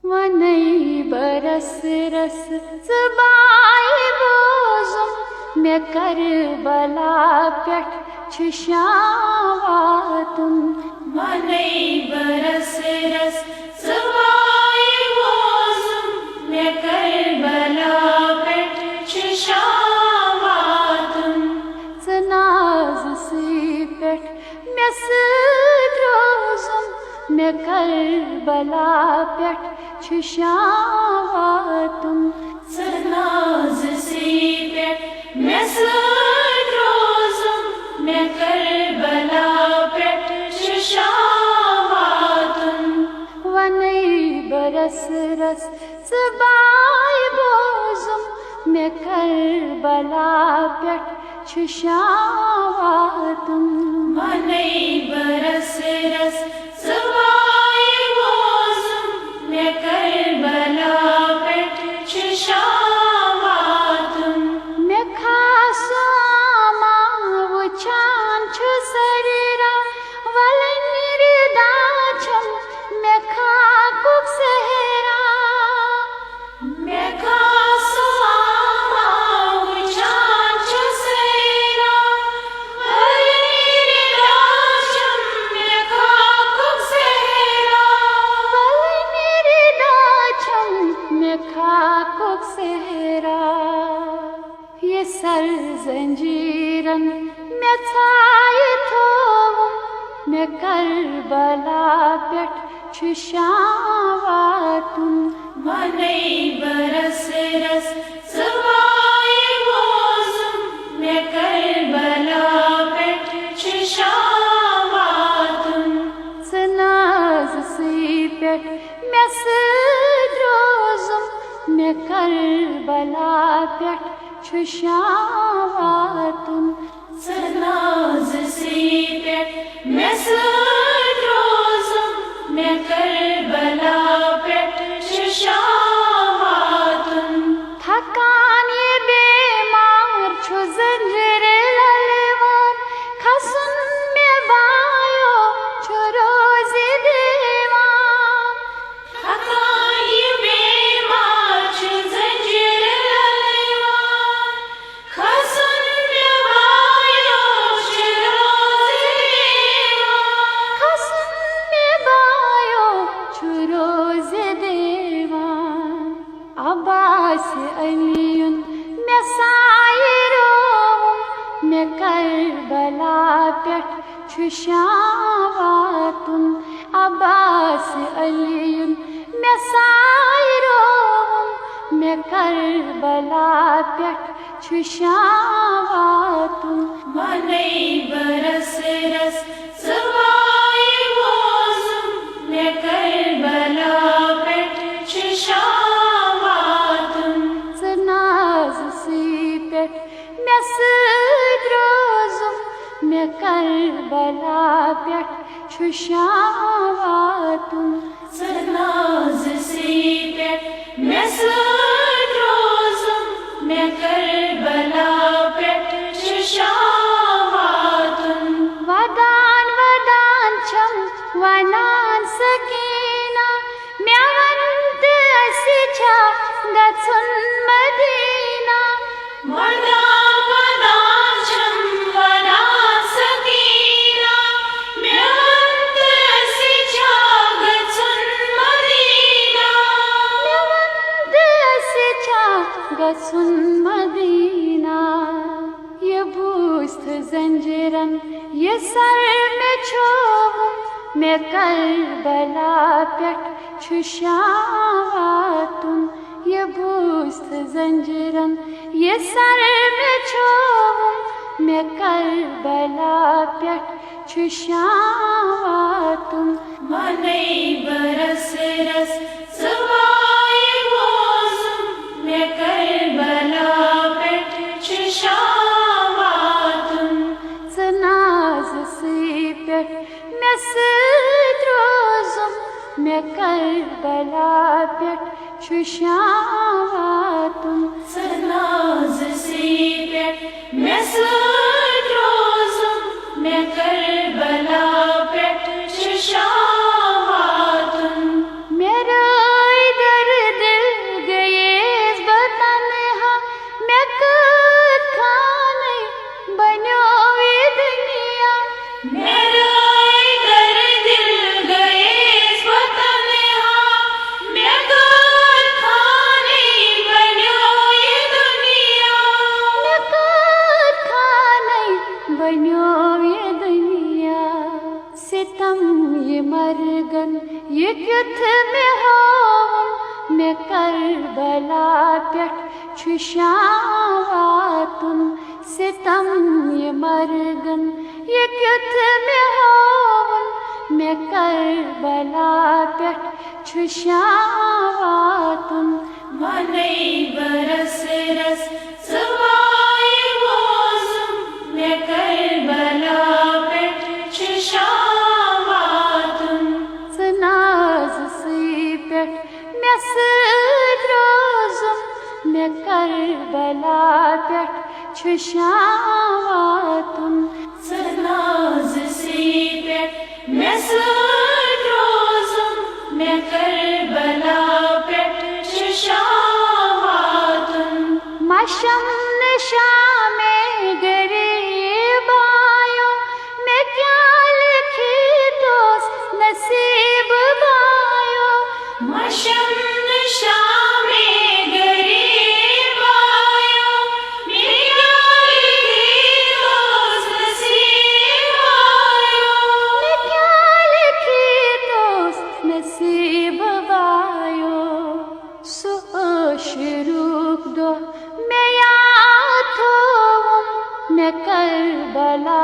वनै बरस रस ज़बाए बोज़ुम मे करबला पेठ छु शावातुन। वनै बरस रस ज़बाए बोज़ुम मे करबला पेठ छु शावातुन। ज़नाज़ सी पेठ मे सद्रोज़ुम मे करबला पेठ छु शावातुन। ज़नाज़ सी पेठ मे सद्रोज़ुम मे करबला पेठ छु शावातुन। वनै बरस रस ज़बाए बोज़ुम मे करबला पेठ छु शावातुन। वनै बरस रस ज़बाए बोज़ुम मे करबला पेठ छु शावातुन। मे खासो आमा वुछान छु सरेरा वलन निरदाछम मे खाकुक सेहरा। मे खासो आमा वुछान छु सरेरा वलन निरदाछम मे खाकुक सेहरा। वलन निरदाछम मे खाकुक सेहरा। ये सर जंजीरन मे छाए थोवुम मे करबला पेठ छु शावातुन। वनै बरस रस ज़बाए बोज़ुम मे करबला पेठ छु शावातुन। ज़नाज़ सी पेठ मे सद्रोज़ुम मे करबला पेठ छु शावातुन। ज़नाज़ सी पेठ मे सद्रोज़ुम मे करबला पेठ छु शावातुन। थकान ये बेमार छु ज़ंजीर ललवान खसुन मे बायो छु रोज़े देवान। थकान ये बेमार छु ज़ंजीर ललवान खसुन मे बायो छु रोज़े देवान। खसुन मे बायो छु रोज़े देवान। अब्बास अलियुन मे सायरोवुम मे करबला पेठ छु शावातुन। अब्बास अलियुन मे सायरोवुम मे करबला पेठ छु शावातुन। वनै बरस रस ज़बाए बोज़ुम मे करबला पेठ छु शावातुन। ज़नाज़ सी पेठ मे सद्रोज़ुम मे करबला पेठ छु शावातुन। ज़नाज़ सी पेठ मे सद्रोज़ुम मे करबला पेठ छु शावातुन। वदान वदान छम वनान सकीना मे वंत असि छा गछुन मदीना। वदान वदान छम वनान सकीना मे वंत असि छा गछुन मदीना। मे वंत असि छा गछुन मदीना। ये बूस्त जंजीरन ये सर मे छोवुम मे करबला पेठ छु शावातुन। ये बूस्त जंजीरन ये सर मे छोवुम मे करबला पेठ छु शावातुन। वनै बरस रस ज़बाए बोज़ुम मे करबला पेठ छु शावातुन। ज़नाज़ सी पेठ मे सद्रोज़ुम मे करबला पेठ छु शावातुन। ज़नाज़ सी पेठ मे सद्रोज़ुम मे करबला पेठ छु शावातुन। मेरा ईद में हावुन मे करबला पेठ छु शाम वातुन सितम ये मरगन ये क्युथ में हावुन मे करबला पेठ छु शाम वातुन वनै बरस रस सवाए वोजुम मे करबला पेठ छु शाम वातुन नाज सी पेठ मे सद रोजुम मे करबला पेठ छु शाम वातुन नाज सी पेठ मे सद रोजुम मे करबला पेठ छु शाम वातुन मशम शामे गरीब आयो मैं क्या लिखी दोस नसीब बायो मशम शामे गरीब आयो मैं क्या लिखी दोस नसीब आयो मैं क्या लिखी दोस नसीब बायो सो शुरूक दो मैं याद होवुम मैं करबला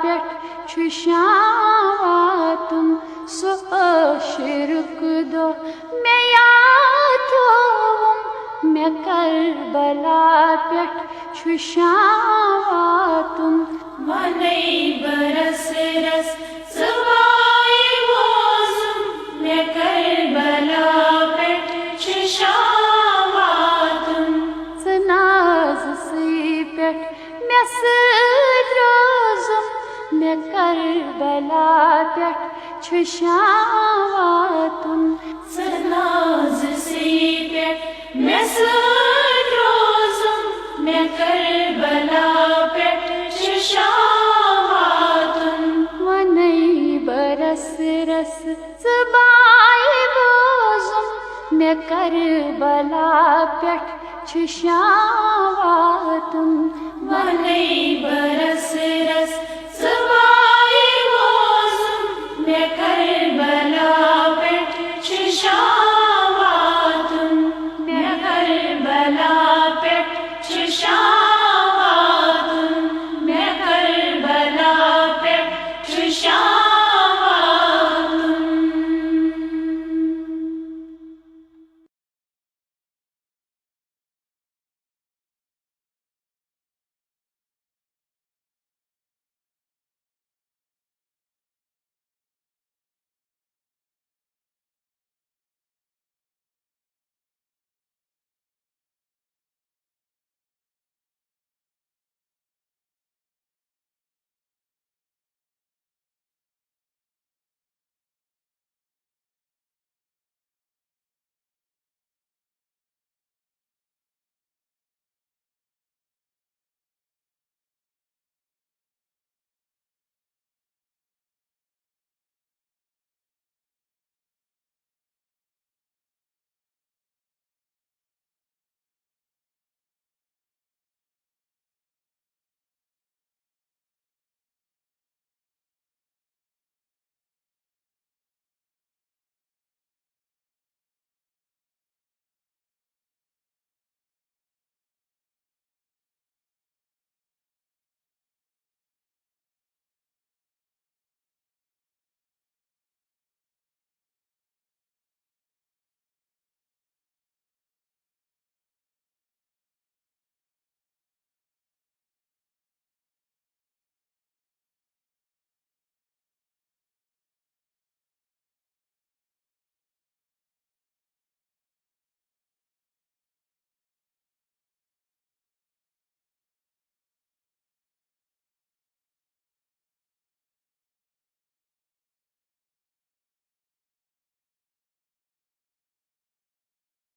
पेठ छु शाम वातुन सो शुरूक दो मैं याद होवुम मैं करबला पेठ छु शाम वातुन वनै बरस रस सवाए वोजुम मे करबला पेठ छु शाम वातुन नाज सी पेठ मे सद रोजुम मे करबला पेठ छु शाम वातुन नाज सी पेठ मे सद रोजुम मे करबला पेठ छु शाम वातुन वनै बरस रस सबाए वोजुम मे करबला पेठ छु शाम वातुन वनै बरस रस